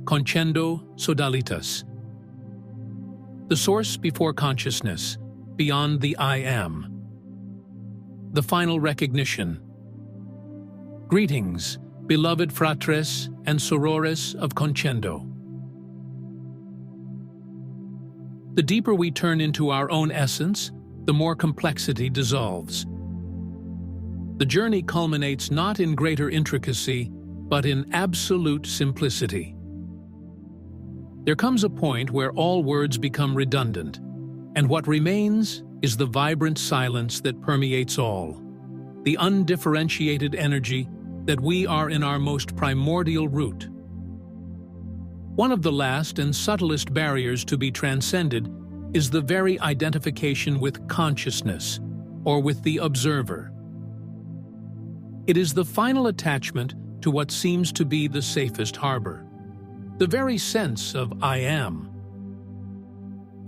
Conscendo Sodalitas. The source before consciousness, beyond the I am. The final recognition. Greetings, beloved fratres and sorores of Conscendo. The deeper we turn into our own essence, the more complexity dissolves. The journey culminates not in greater intricacy, but in absolute simplicity. There comes a point where all words become redundant, and what remains is the vibrant silence that permeates all, the undifferentiated energy that we are in our most primordial root. One of the last and subtlest barriers to be transcended is the very identification with consciousness, or with the observer. It is the final attachment to what seems to be the safest harbor, the very sense of I am.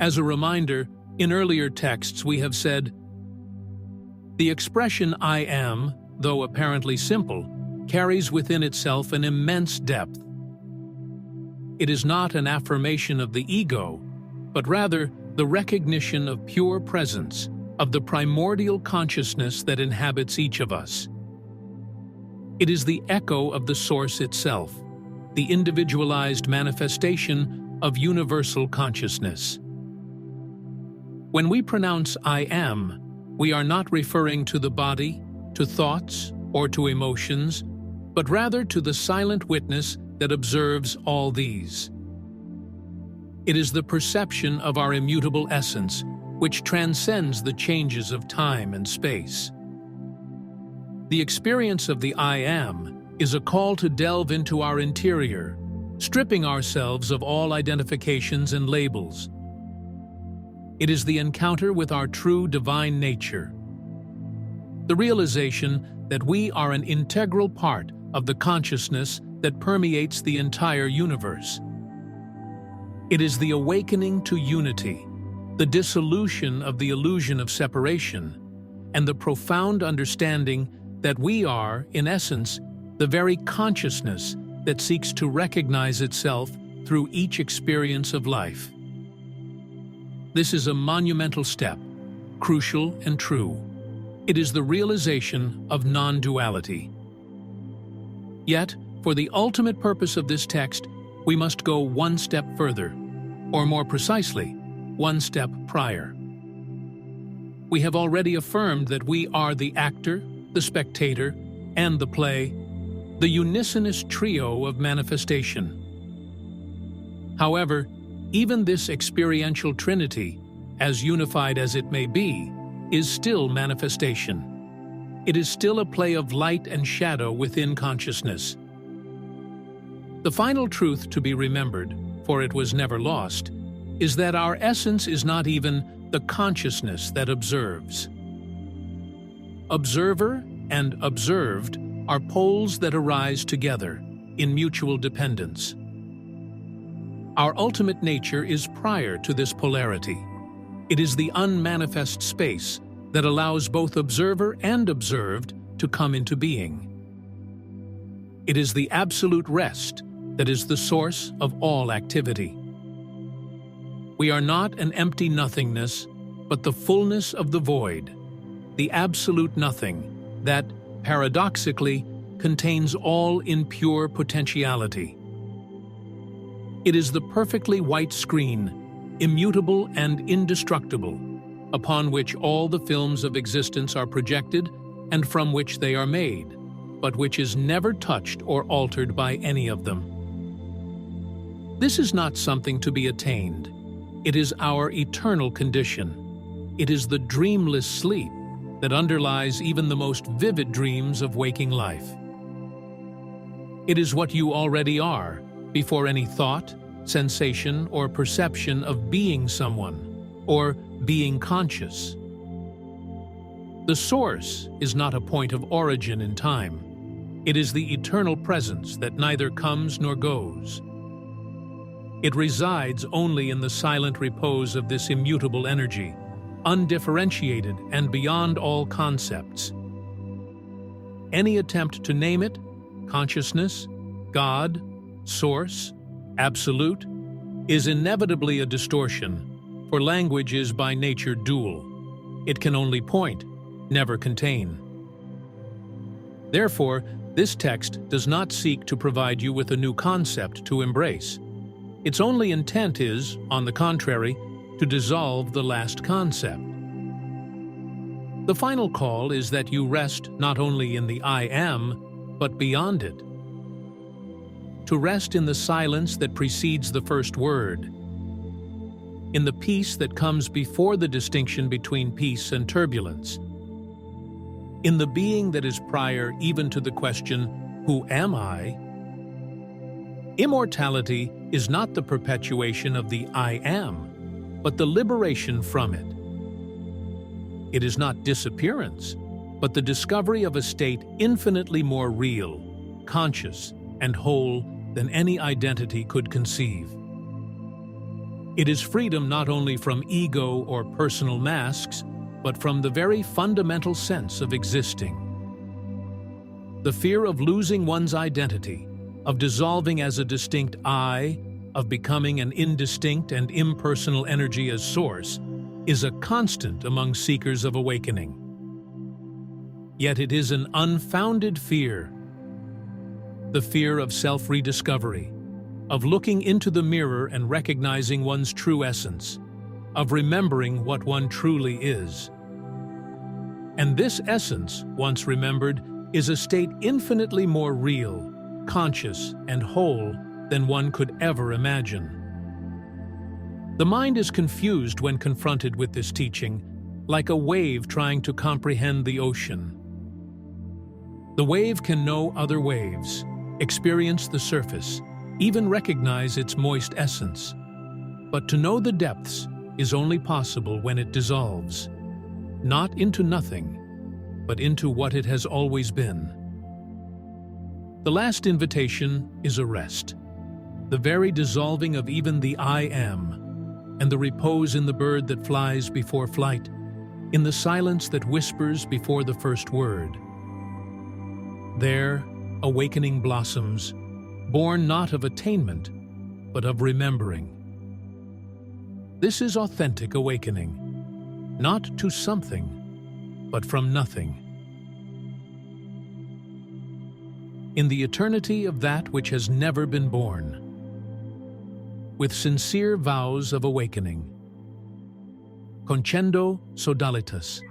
As a reminder, in earlier texts we have said, the expression I am, though apparently simple, carries within itself an immense depth. It is not an affirmation of the ego, but rather the recognition of pure presence, of the primordial consciousness that inhabits each of us. It is the echo of the source itself, the individualized manifestation of universal consciousness. When we pronounce I am, we are not referring to the body, to thoughts, or to emotions, but rather to the silent witness that observes all these. It is the perception of our immutable essence, which transcends the changes of time and space. The experience of the I am is a call to delve into our interior, stripping ourselves of all identifications and labels. It is the encounter with our true divine nature, the realization that we are an integral part of the consciousness that permeates the entire universe. It is the awakening to unity, the dissolution of the illusion of separation, and the profound understanding that we are, in essence, the very consciousness that seeks to recognize itself through each experience of life. This is a monumental step, crucial and true. It is the realization of non-duality. Yet, for the ultimate purpose of this text, we must go one step further, or more precisely, one step prior. We have already affirmed that we are the actor, the spectator, and the play, the unisonous trio of manifestation. However, even this experiential trinity, as unified as it may be, is still manifestation. It is still a play of light and shadow within consciousness. The final truth to be remembered, for it was never lost, is that our essence is not even the consciousness that observes. Observer and observed are poles that arise together, in mutual dependence. Our ultimate nature is prior to this polarity. It is the unmanifest space that allows both observer and observed to come into being. It is the absolute rest that is the source of all activity. We are not an empty nothingness, but the fullness of the void, the absolute nothing that, paradoxically, contains all in pure potentiality. It is the perfectly white screen, immutable and indestructible, upon which all the films of existence are projected and from which they are made, but which is never touched or altered by any of them. This is not something to be attained. It is our eternal condition. It is the dreamless sleep that underlies even the most vivid dreams of waking life. It is what you already are, before any thought, sensation, or perception of being someone, or being conscious. The source is not a point of origin in time. It is the eternal presence that neither comes nor goes. It resides only in the silent repose of this immutable energy, undifferentiated and beyond all concepts. Any attempt to name it, consciousness, God, source, Absolute is inevitably a distortion, for language is by nature dual. It can only point, never contain. Therefore, this text does not seek to provide you with a new concept to embrace. Its only intent is, on the contrary, to dissolve the last concept. The final call is that you rest not only in the I am, but beyond it. To rest in the silence that precedes the first word, in the peace that comes before the distinction between peace and turbulence, in the being that is prior even to the question, "Who am I?" Immortality is not the perpetuation of the I am, but the liberation from it. It is not disappearance, but the discovery of a state infinitely more real, conscious, and whole than any identity could conceive. It is freedom not only from ego or personal masks, but from the very fundamental sense of existing. The fear of losing one's identity, of dissolving as a distinct I, of becoming an indistinct and impersonal energy as source, is a constant among seekers of awakening. Yet it is an unfounded fear. The fear of self-rediscovery, of looking into the mirror and recognizing one's true essence, of remembering what one truly is. And this essence, once remembered, is a state infinitely more real, conscious, and whole than one could ever imagine. The mind is confused when confronted with this teaching, like a wave trying to comprehend the ocean. The wave can know other waves, experience the surface, even recognize its moist essence. But to know the depths is only possible when it dissolves, not into nothing, but into what it has always been. The last invitation is a rest, the very dissolving of even the I am, and the repose in the bird that flies before flight, in the silence that whispers before the first word. There, awakening blossoms, born not of attainment, but of remembering. This is authentic awakening, not to something, but from nothing. In the eternity of that which has never been born, with sincere vows of awakening. Conscendo Sodalitas.